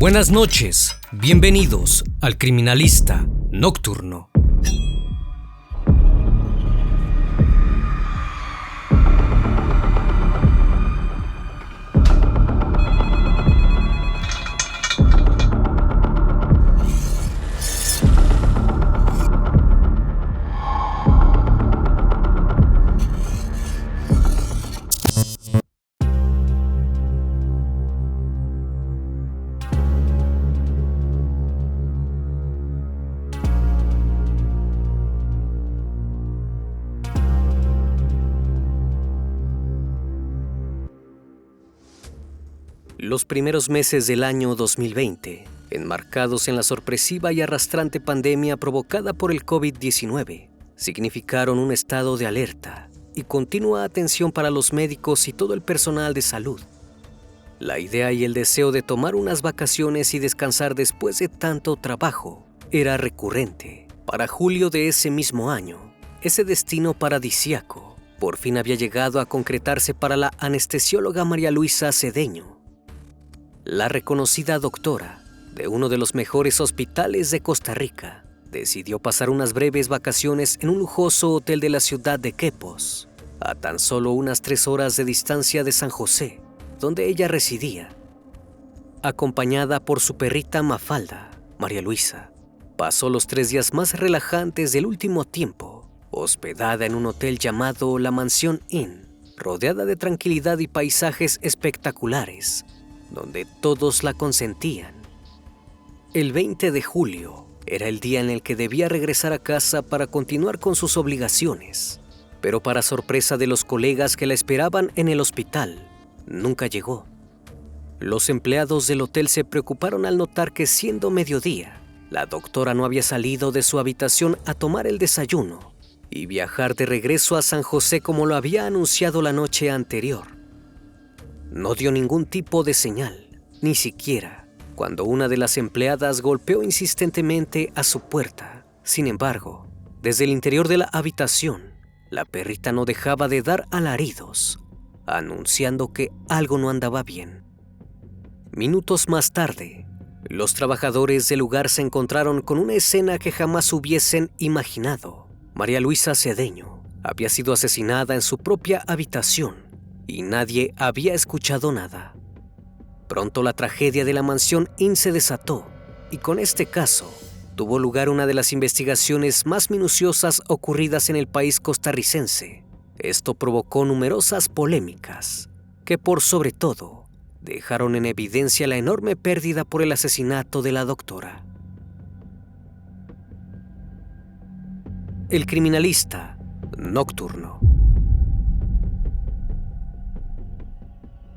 Buenas noches, bienvenidos al Criminalista Nocturno. Los primeros meses del año 2020, enmarcados en la sorpresiva y arrastrante pandemia provocada por el COVID-19, significaron un estado de alerta y continua atención para los médicos y todo el personal de salud. La idea y el deseo de tomar unas vacaciones y descansar después de tanto trabajo era recurrente. Para julio de ese mismo año, ese destino paradisíaco por fin había llegado a concretarse para la anestesióloga María Luisa Cedeño, la reconocida doctora de uno de los mejores hospitales de Costa Rica. Decidió pasar unas breves vacaciones en un lujoso hotel de la ciudad de Quepos, a tan solo unas 3 horas de distancia de San José, donde ella residía. Acompañada por su perrita Mafalda, María Luisa pasó los 3 días más relajantes del último tiempo, hospedada en un hotel llamado La Mansión Inn, rodeada de tranquilidad y paisajes espectaculares, donde todos la consentían. El 20 de julio era el día en el que debía regresar a casa para continuar con sus obligaciones, pero para sorpresa de los colegas que la esperaban en el hospital, nunca llegó. Los empleados del hotel se preocuparon al notar que, siendo mediodía, la doctora no había salido de su habitación a tomar el desayuno y viajar de regreso a San José como lo había anunciado la noche anterior. No dio ningún tipo de señal, ni siquiera cuando una de las empleadas golpeó insistentemente a su puerta. Sin embargo, desde el interior de la habitación, la perrita no dejaba de dar alaridos, anunciando que algo no andaba bien. Minutos más tarde, los trabajadores del lugar se encontraron con una escena que jamás hubiesen imaginado. María Luisa Cedeño había sido asesinada en su propia habitación y nadie había escuchado nada. Pronto la tragedia de la Mansión Inn se desató, y con este caso tuvo lugar una de las investigaciones más minuciosas ocurridas en el país costarricense. Esto provocó numerosas polémicas, que por sobre todo dejaron en evidencia la enorme pérdida por el asesinato de la doctora. El Criminalista Nocturno.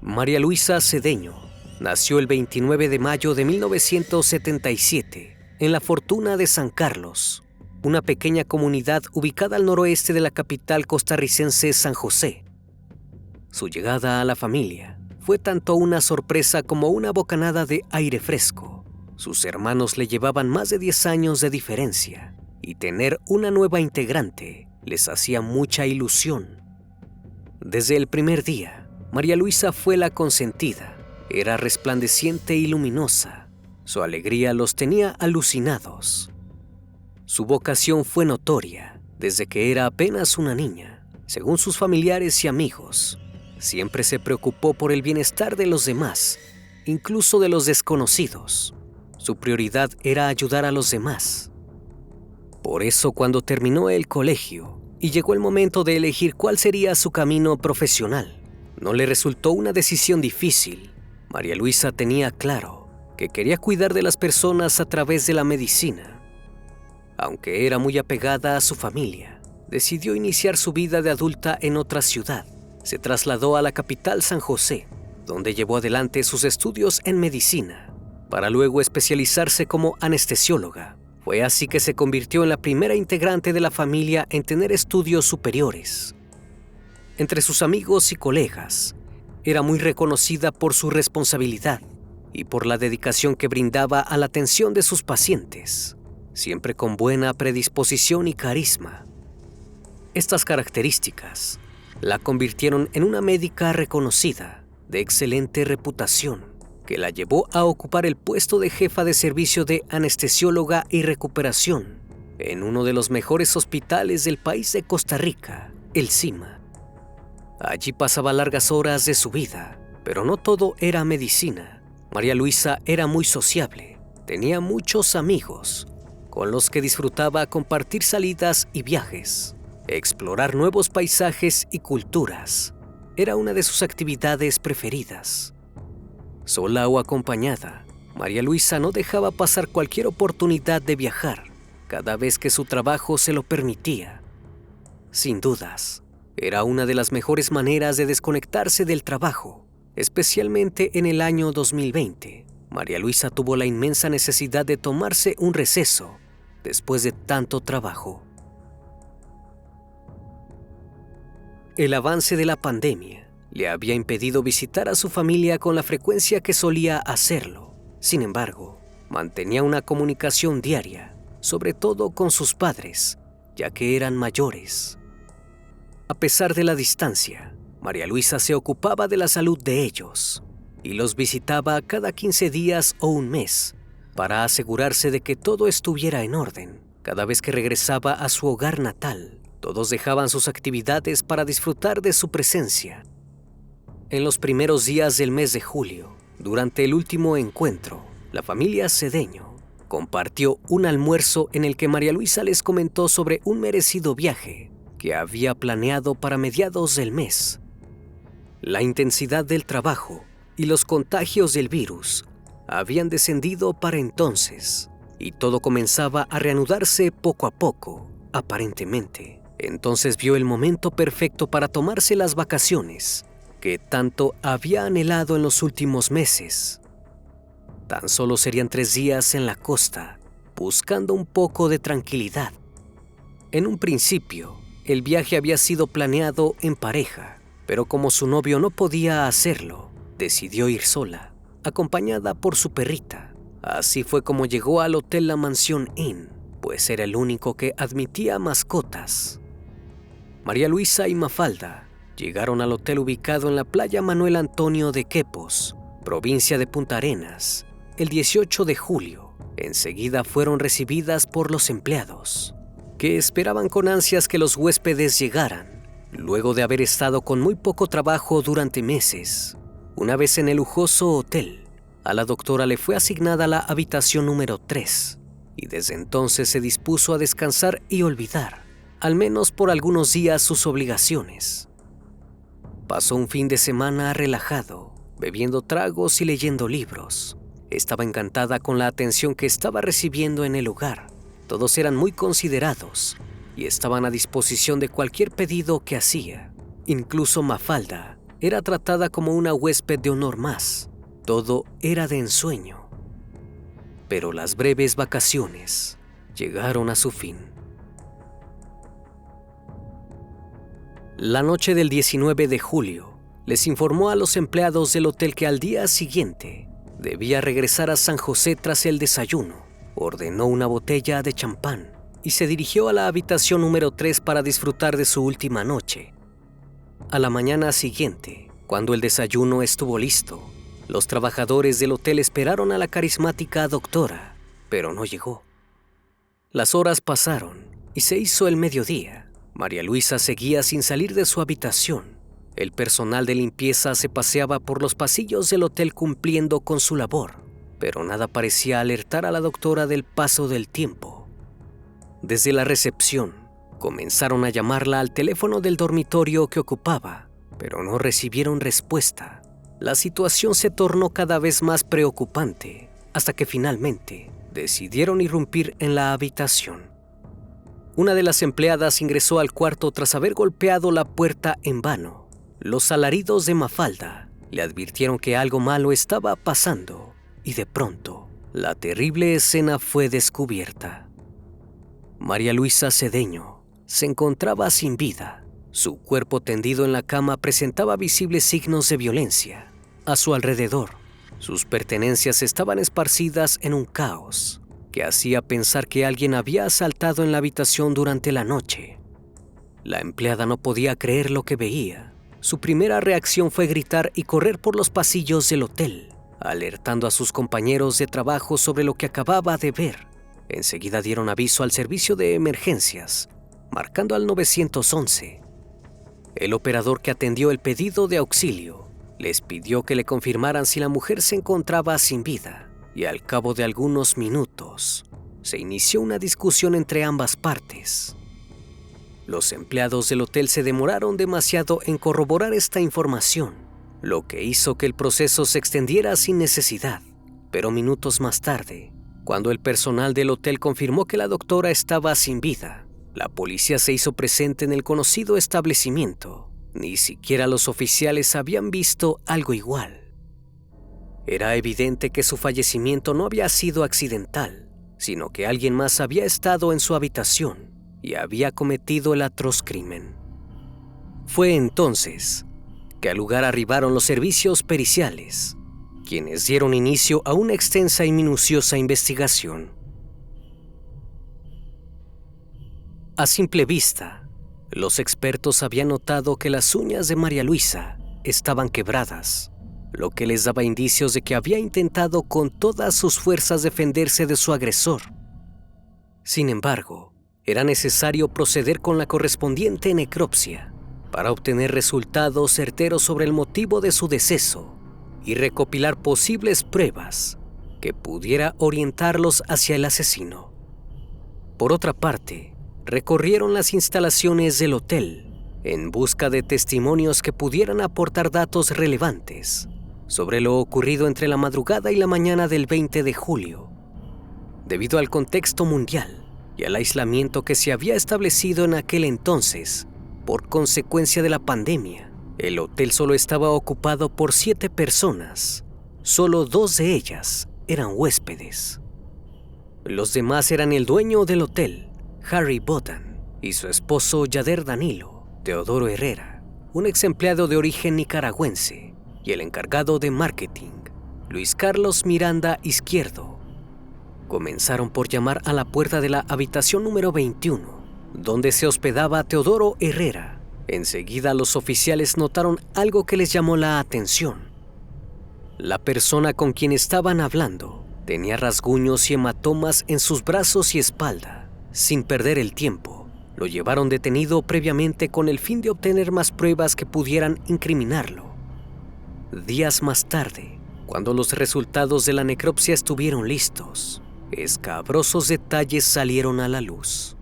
María Luisa Cedeño nació el 29 de mayo de 1977 en La Fortuna de San Carlos, una pequeña comunidad ubicada al noroeste de la capital costarricense San José. Su llegada a la familia fue tanto una sorpresa como una bocanada de aire fresco. Sus hermanos le llevaban más de 10 años de diferencia y tener una nueva integrante les hacía mucha ilusión. Desde el primer día, María Luisa fue la consentida. Era resplandeciente y luminosa. Su alegría los tenía alucinados. Su vocación fue notoria desde que era apenas una niña. Según sus familiares y amigos, siempre se preocupó por el bienestar de los demás, incluso de los desconocidos. Su prioridad era ayudar a los demás. Por eso, cuando terminó el colegio y llegó el momento de elegir cuál sería su camino profesional, no le resultó una decisión difícil. María Luisa tenía claro que quería cuidar de las personas a través de la medicina. Aunque era muy apegada a su familia, decidió iniciar su vida de adulta en otra ciudad. Se trasladó a la capital San José, donde llevó adelante sus estudios en medicina, para luego especializarse como anestesióloga. Fue así que se convirtió en la primera integrante de la familia en tener estudios superiores. Entre sus amigos y colegas, era muy reconocida por su responsabilidad y por la dedicación que brindaba a la atención de sus pacientes, siempre con buena predisposición y carisma. Estas características la convirtieron en una médica reconocida, de excelente reputación, que la llevó a ocupar el puesto de jefa de servicio de anestesióloga y recuperación en uno de los mejores hospitales del país de Costa Rica, el CIMA. Allí pasaba largas horas de su vida, pero no todo era medicina. María Luisa era muy sociable, tenía muchos amigos, con los que disfrutaba compartir salidas y viajes. Explorar nuevos paisajes y culturas era una de sus actividades preferidas. Sola o acompañada, María Luisa no dejaba pasar cualquier oportunidad de viajar cada vez que su trabajo se lo permitía. Sin dudas, era una de las mejores maneras de desconectarse del trabajo, especialmente en el año 2020. María Luisa tuvo la inmensa necesidad de tomarse un receso después de tanto trabajo. El avance de la pandemia le había impedido visitar a su familia con la frecuencia que solía hacerlo. Sin embargo, mantenía una comunicación diaria, sobre todo con sus padres, ya que eran mayores. A pesar de la distancia, María Luisa se ocupaba de la salud de ellos y los visitaba cada 15 días o un mes para asegurarse de que todo estuviera en orden. Cada vez que regresaba a su hogar natal, todos dejaban sus actividades para disfrutar de su presencia. En los primeros días del mes de julio, durante el último encuentro, la familia Cedeño compartió un almuerzo en el que María Luisa les comentó sobre un merecido viaje que había planeado para mediados del mes. La intensidad del trabajo y los contagios del virus habían descendido para entonces, y todo comenzaba a reanudarse poco a poco, aparentemente. Entonces vio el momento perfecto para tomarse las vacaciones que tanto había anhelado en los últimos meses. Tan solo serían 3 días en la costa, buscando un poco de tranquilidad. En un principio, el viaje había sido planeado en pareja, pero como su novio no podía hacerlo, decidió ir sola, acompañada por su perrita. Así fue como llegó al hotel La Mansión Inn, pues era el único que admitía mascotas. María Luisa y Mafalda llegaron al hotel ubicado en la playa Manuel Antonio de Quepos, provincia de Punta Arenas, el 18 de julio. Enseguida fueron recibidas por los empleados, que esperaban con ansias que los huéspedes llegaran, luego de haber estado con muy poco trabajo durante meses. Una vez en el lujoso hotel, a la doctora le fue asignada la habitación número 3, y desde entonces se dispuso a descansar y olvidar, al menos por algunos días, sus obligaciones. Pasó un fin de semana relajado, bebiendo tragos y leyendo libros. Estaba encantada con la atención que estaba recibiendo en el lugar. Todos eran muy considerados y estaban a disposición de cualquier pedido que hacía. Incluso Mafalda era tratada como una huésped de honor más. Todo era de ensueño. Pero las breves vacaciones llegaron a su fin. La noche del 19 de julio, les informó a los empleados del hotel que al día siguiente debía regresar a San José tras el desayuno. Ordenó una botella de champán y se dirigió a la habitación número 3 para disfrutar de su última noche. A la mañana siguiente, cuando el desayuno estuvo listo, los trabajadores del hotel esperaron a la carismática doctora, pero no llegó. Las horas pasaron y se hizo el mediodía. María Luisa seguía sin salir de su habitación. El personal de limpieza se paseaba por los pasillos del hotel cumpliendo con su labor, pero nada parecía alertar a la doctora del paso del tiempo. Desde la recepción, comenzaron a llamarla al teléfono del dormitorio que ocupaba, pero no recibieron respuesta. La situación se tornó cada vez más preocupante, hasta que finalmente decidieron irrumpir en la habitación. Una de las empleadas ingresó al cuarto tras haber golpeado la puerta en vano. Los alaridos de Mafalda le advirtieron que algo malo estaba pasando, y de pronto, la terrible escena fue descubierta. María Luisa Cedeño se encontraba sin vida. Su cuerpo tendido en la cama presentaba visibles signos de violencia. A su alrededor, sus pertenencias estaban esparcidas en un caos que hacía pensar que alguien había asaltado en la habitación durante la noche. La empleada no podía creer lo que veía. Su primera reacción fue gritar y correr por los pasillos del hotel. alertando a sus compañeros de trabajo sobre lo que acababa de ver. Enseguida dieron aviso al servicio de emergencias, marcando al 911. El operador que atendió el pedido de auxilio les pidió que le confirmaran si la mujer se encontraba sin vida, y al cabo de algunos minutos se inició una discusión entre ambas partes. Los empleados del hotel se demoraron demasiado en corroborar esta información, lo que hizo que el proceso se extendiera sin necesidad. Pero minutos más tarde, cuando el personal del hotel confirmó que la doctora estaba sin vida, la policía se hizo presente en el conocido establecimiento. Ni siquiera los oficiales habían visto algo igual. Era evidente que su fallecimiento no había sido accidental, sino que alguien más había estado en su habitación y había cometido el atroz crimen. Fue entonces que al lugar arribaron los servicios periciales, quienes dieron inicio a una extensa y minuciosa investigación. A simple vista, los expertos habían notado que las uñas de María Luisa estaban quebradas, lo que les daba indicios de que había intentado con todas sus fuerzas defenderse de su agresor. Sin embargo, era necesario proceder con la correspondiente necropsia para obtener resultados certeros sobre el motivo de su deceso y recopilar posibles pruebas que pudiera orientarlos hacia el asesino. Por otra parte, recorrieron las instalaciones del hotel en busca de testimonios que pudieran aportar datos relevantes sobre lo ocurrido entre la madrugada y la mañana del 20 de julio. Debido al contexto mundial y al aislamiento que se había establecido en aquel entonces por consecuencia de la pandemia, el hotel solo estaba ocupado por 7 personas. Solo 2 de ellas eran huéspedes. Los demás eran el dueño del hotel, Harry Botan, y su esposo Yader Danilo, Teodoro Herrera, un ex empleado de origen nicaragüense, y el encargado de marketing, Luis Carlos Miranda Izquierdo. Comenzaron por llamar a la puerta de la habitación número 21, donde se hospedaba Teodoro Herrera. Enseguida los oficiales notaron algo que les llamó la atención. La persona con quien estaban hablando tenía rasguños y hematomas en sus brazos y espalda. Sin perder el tiempo, lo llevaron detenido previamente con el fin de obtener más pruebas que pudieran incriminarlo. Días más tarde, cuando los resultados de la necropsia estuvieron listos, escabrosos detalles salieron a la luz.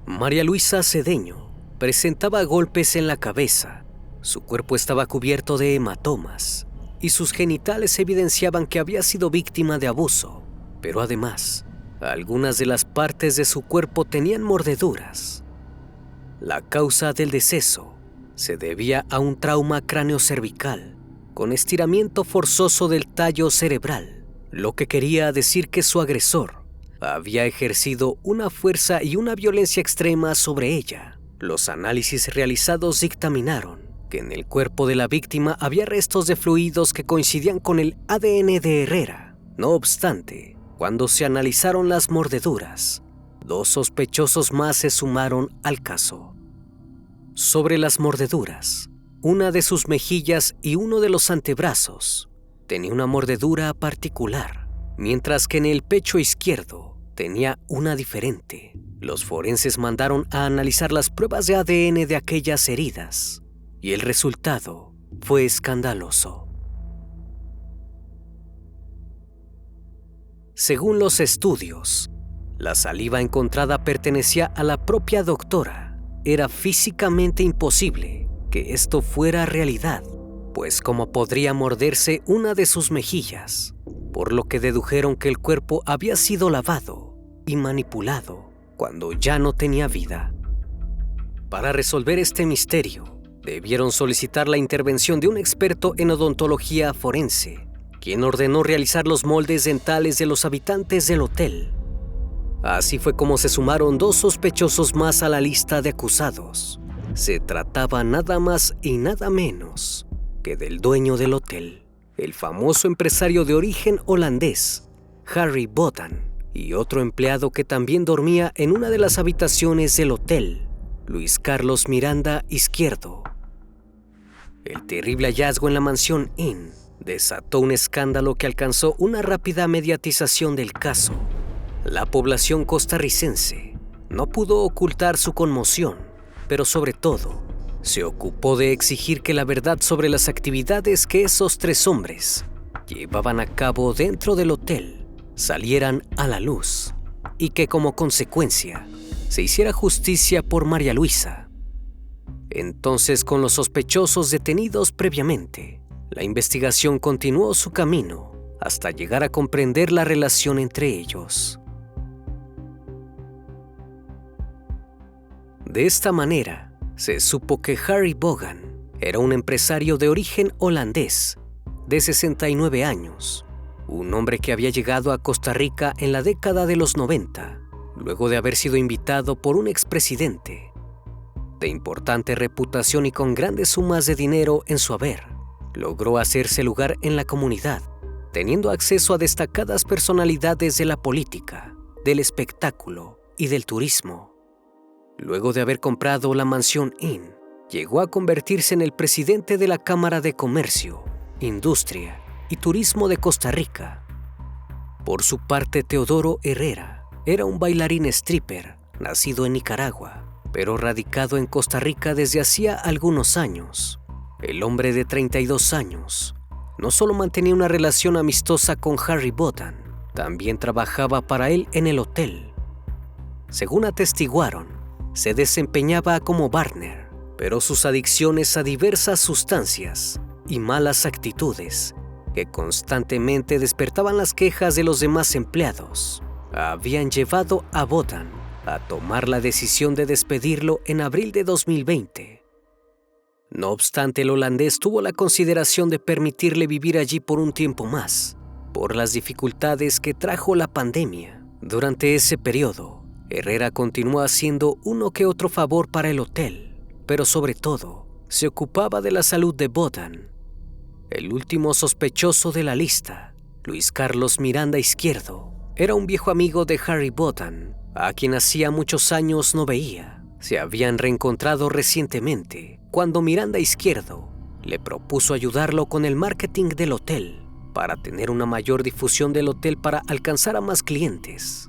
María Luisa Cedeño presentaba golpes en la cabeza, su cuerpo estaba cubierto de hematomas y sus genitales evidenciaban que había sido víctima de abuso, pero además, algunas de las partes de su cuerpo tenían mordeduras. La causa del deceso se debía a un trauma craneocervical con estiramiento forzoso del tallo cerebral, lo que quería decir que su agresor había ejercido una fuerza y una violencia extrema sobre ella. Los análisis realizados dictaminaron que en el cuerpo de la víctima había restos de fluidos que coincidían con el ADN de Herrera. No obstante, cuando se analizaron las mordeduras, 2 sospechosos más se sumaron al caso. Sobre las mordeduras, una de sus mejillas y uno de los antebrazos tenía una mordedura particular, mientras que en el pecho izquierdo tenía una diferente. Los forenses mandaron a analizar las pruebas de ADN de aquellas heridas y el resultado fue escandaloso. Según los estudios, la saliva encontrada pertenecía a la propia doctora. Era físicamente imposible que esto fuera realidad, pues cómo podría morderse una de sus mejillas, por lo que dedujeron que el cuerpo había sido lavado y manipulado cuando ya no tenía vida. Para resolver este misterio, debieron solicitar la intervención de un experto en odontología forense, quien ordenó realizar los moldes dentales de los habitantes del hotel. Así fue como se sumaron 2 sospechosos más a la lista de acusados. Se trataba nada más y nada menos que del dueño del hotel, el famoso empresario de origen holandés, Harry Botan, y otro empleado que también dormía en una de las habitaciones del hotel, Luis Carlos Miranda Izquierdo. El terrible hallazgo en la mansión Inn desató un escándalo que alcanzó una rápida mediatización del caso. La población costarricense no pudo ocultar su conmoción, pero sobre todo, se ocupó de exigir que la verdad sobre las actividades que esos 3 hombres llevaban a cabo dentro del hotel salieran a la luz y que como consecuencia se hiciera justicia por María Luisa. Entonces, con los sospechosos detenidos previamente, la investigación continuó su camino hasta llegar a comprender la relación entre ellos. De esta manera, se supo que Harry Bogan era un empresario de origen holandés de 69 años, un hombre que había llegado a Costa Rica en la década de los 90, luego de haber sido invitado por un expresidente. De importante reputación y con grandes sumas de dinero en su haber, logró hacerse lugar en la comunidad, teniendo acceso a destacadas personalidades de la política, del espectáculo y del turismo. Luego de haber comprado la mansión Inn, llegó a convertirse en el presidente de la Cámara de Comercio, Industria y Turismo de Costa Rica. Por su parte, Teodoro Herrera era un bailarín stripper nacido en Nicaragua, pero radicado en Costa Rica desde hacía algunos años. El hombre de 32 años no solo mantenía una relación amistosa con Harry Bogan, también trabajaba para él en el hotel. Según atestiguaron, se desempeñaba como bartender, pero sus adicciones a diversas sustancias y malas actitudes, que constantemente despertaban las quejas de los demás empleados, habían llevado a Bogan a tomar la decisión de despedirlo en abril de 2020. No obstante, el holandés tuvo la consideración de permitirle vivir allí por un tiempo más, por las dificultades que trajo la pandemia. Durante ese periodo, Herrera continuó haciendo uno que otro favor para el hotel, pero sobre todo, se ocupaba de la salud de Bogan. El último sospechoso de la lista, Luis Carlos Miranda Izquierdo, era un viejo amigo de Harry Bogan, a quien hacía muchos años no veía. Se habían reencontrado recientemente, cuando Miranda Izquierdo le propuso ayudarlo con el marketing del hotel, para tener una mayor difusión del hotel para alcanzar a más clientes.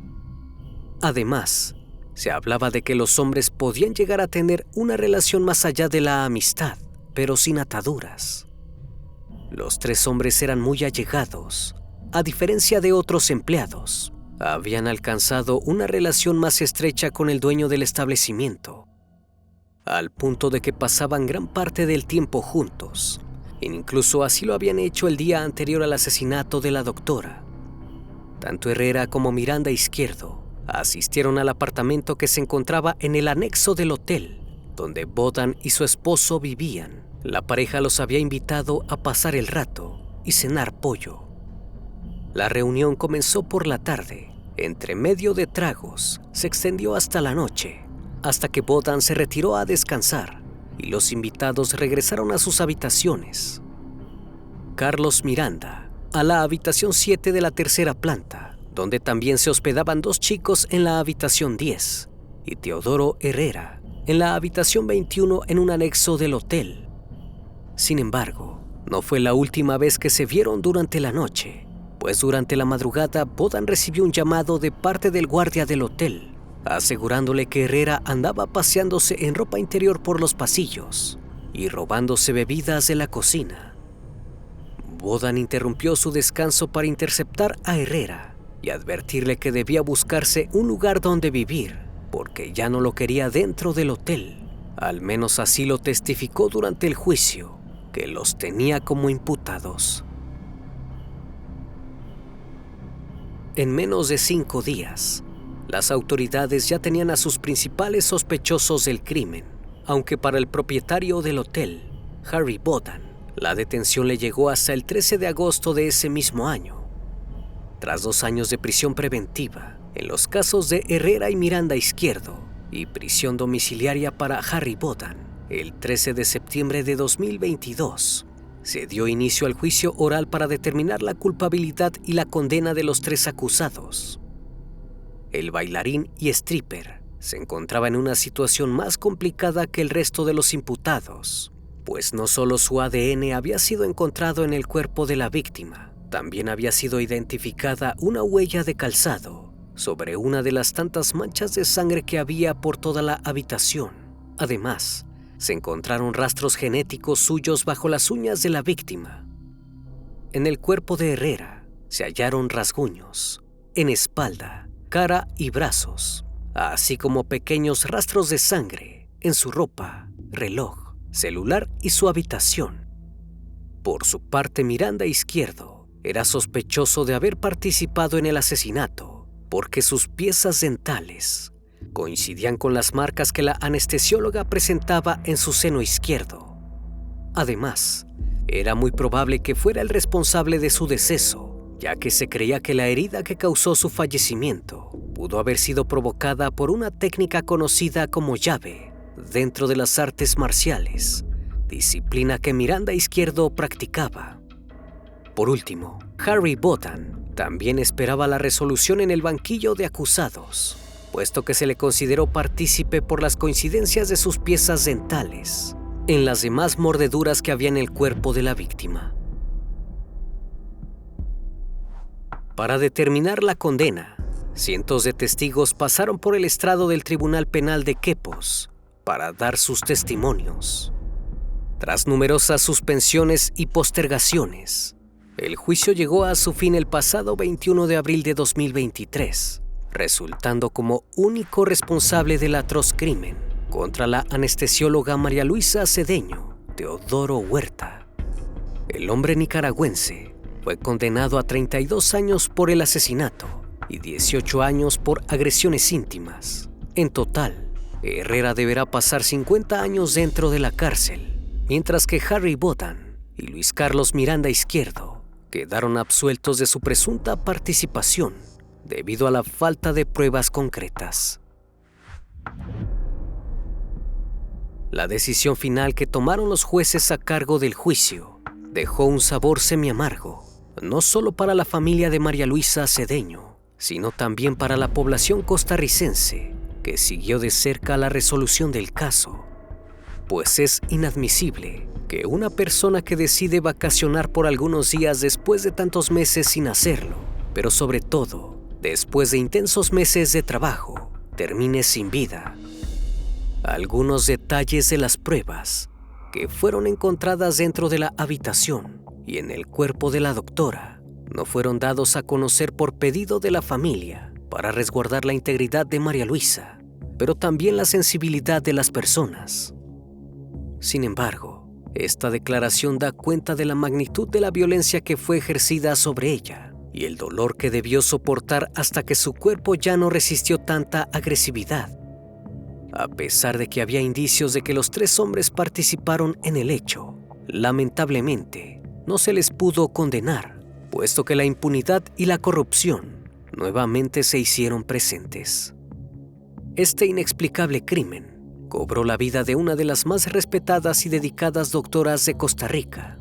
Además, se hablaba de que los hombres podían llegar a tener una relación más allá de la amistad, pero sin ataduras. Los 3 hombres eran muy allegados. A diferencia de otros empleados, habían alcanzado una relación más estrecha con el dueño del establecimiento, al punto de que pasaban gran parte del tiempo juntos. Incluso así lo habían hecho el día anterior al asesinato de la doctora. Tanto Herrera como Miranda Izquierdo asistieron al apartamento que se encontraba en el anexo del hotel, donde Bogan y su esposo vivían. La pareja los había invitado a pasar el rato y cenar pollo. La reunión comenzó por la tarde. Entre medio de tragos, se extendió hasta la noche, hasta que Bogan se retiró a descansar y los invitados regresaron a sus habitaciones. Carlos Miranda, a la habitación 7 de la tercera planta, donde también se hospedaban 2 chicos en la habitación 10, y Teodoro Herrera, en la habitación 21 en un anexo del hotel. Sin embargo, no fue la última vez que se vieron durante la noche, pues durante la madrugada Bogan recibió un llamado de parte del guardia del hotel, asegurándole que Herrera andaba paseándose en ropa interior por los pasillos y robándose bebidas de la cocina. Bogan interrumpió su descanso para interceptar a Herrera y advertirle que debía buscarse un lugar donde vivir, porque ya no lo quería dentro del hotel. Al menos así lo testificó durante el juicio, que los tenía como imputados. En menos de 5 días, las autoridades ya tenían a sus principales sospechosos del crimen, aunque para el propietario del hotel, Harry Bogan, la detención le llegó hasta el 13 de agosto de ese mismo año. Tras 2 años de prisión preventiva, en los casos de Herrera y Miranda Izquierdo, y prisión domiciliaria para Harry Bogan, el 13 de septiembre de 2022, se dio inicio al juicio oral para determinar la culpabilidad y la condena de los 3 acusados. El bailarín y stripper se encontraba en una situación más complicada que el resto de los imputados, pues no solo su ADN había sido encontrado en el cuerpo de la víctima, también había sido identificada una huella de calzado sobre una de las tantas manchas de sangre que había por toda la habitación. Además, se encontraron rastros genéticos suyos bajo las uñas de la víctima. En el cuerpo de Herrera se hallaron rasguños en espalda, cara y brazos, así como pequeños rastros de sangre en su ropa, reloj, celular y su habitación. Por su parte, Miranda Izquierdo era sospechoso de haber participado en el asesinato porque sus piezas dentales coincidían con las marcas que la anestesióloga presentaba en su seno izquierdo. Además, era muy probable que fuera el responsable de su deceso, ya que se creía que la herida que causó su fallecimiento pudo haber sido provocada por una técnica conocida como llave dentro de las artes marciales, disciplina que Miranda Izquierdo practicaba. Por último, Harry Botan también esperaba la resolución en el banquillo de acusados, puesto que se le consideró partícipe por las coincidencias de sus piezas dentales en las demás mordeduras que había en el cuerpo de la víctima. Para determinar la condena, cientos de testigos pasaron por el estrado del Tribunal Penal de Quepos para dar sus testimonios. Tras numerosas suspensiones y postergaciones, el juicio llegó a su fin el pasado 21 de abril de 2023, resultando como único responsable del atroz crimen contra la anestesióloga María Luisa Cedeño Teodoro Huerta. El hombre nicaragüense fue condenado a 32 años por el asesinato y 18 años por agresiones íntimas. En total, Herrera deberá pasar 50 años dentro de la cárcel, mientras que Harry Botan y Luis Carlos Miranda Izquierdo quedaron absueltos de su presunta participación debido a la falta de pruebas concretas. La decisión final que tomaron los jueces a cargo del juicio dejó un sabor semiamargo, no solo para la familia de María Luisa Cedeño, sino también para la población costarricense que siguió de cerca la resolución del caso, pues es inadmisible que una persona que decide vacacionar por algunos días después de tantos meses sin hacerlo, pero sobre todo después de intensos meses de trabajo, termine sin vida. Algunos detalles de las pruebas que fueron encontradas dentro de la habitación y en el cuerpo de la doctora no fueron dados a conocer por pedido de la familia para resguardar la integridad de María Luisa, pero también la sensibilidad de las personas. Sin embargo, esta declaración da cuenta de la magnitud de la violencia que fue ejercida sobre ella y el dolor que debió soportar hasta que su cuerpo ya no resistió tanta agresividad. A pesar de que había indicios de que los 3 hombres participaron en el hecho, lamentablemente no se les pudo condenar, puesto que la impunidad y la corrupción nuevamente se hicieron presentes. Este inexplicable crimen cobró la vida de una de las más respetadas y dedicadas doctoras de Costa Rica,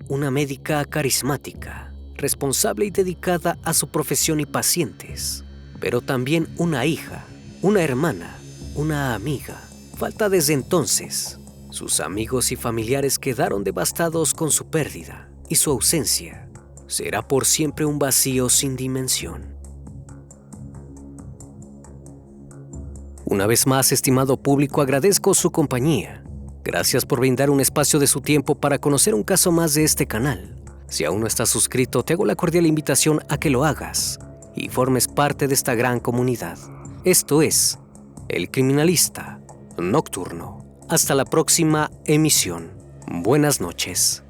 una médica carismática, responsable y dedicada a su profesión y pacientes, pero también una hija, una hermana, una amiga. Falta desde entonces. Sus amigos y familiares quedaron devastados con su pérdida y su ausencia será por siempre un vacío sin dimensión. Una vez más, estimado público, agradezco su compañía. Gracias por brindar un espacio de su tiempo para conocer un caso más de este canal. Si aún no estás suscrito, te hago la cordial invitación a que lo hagas y formes parte de esta gran comunidad. Esto es El Criminalista Nocturno. Hasta la próxima emisión. Buenas noches.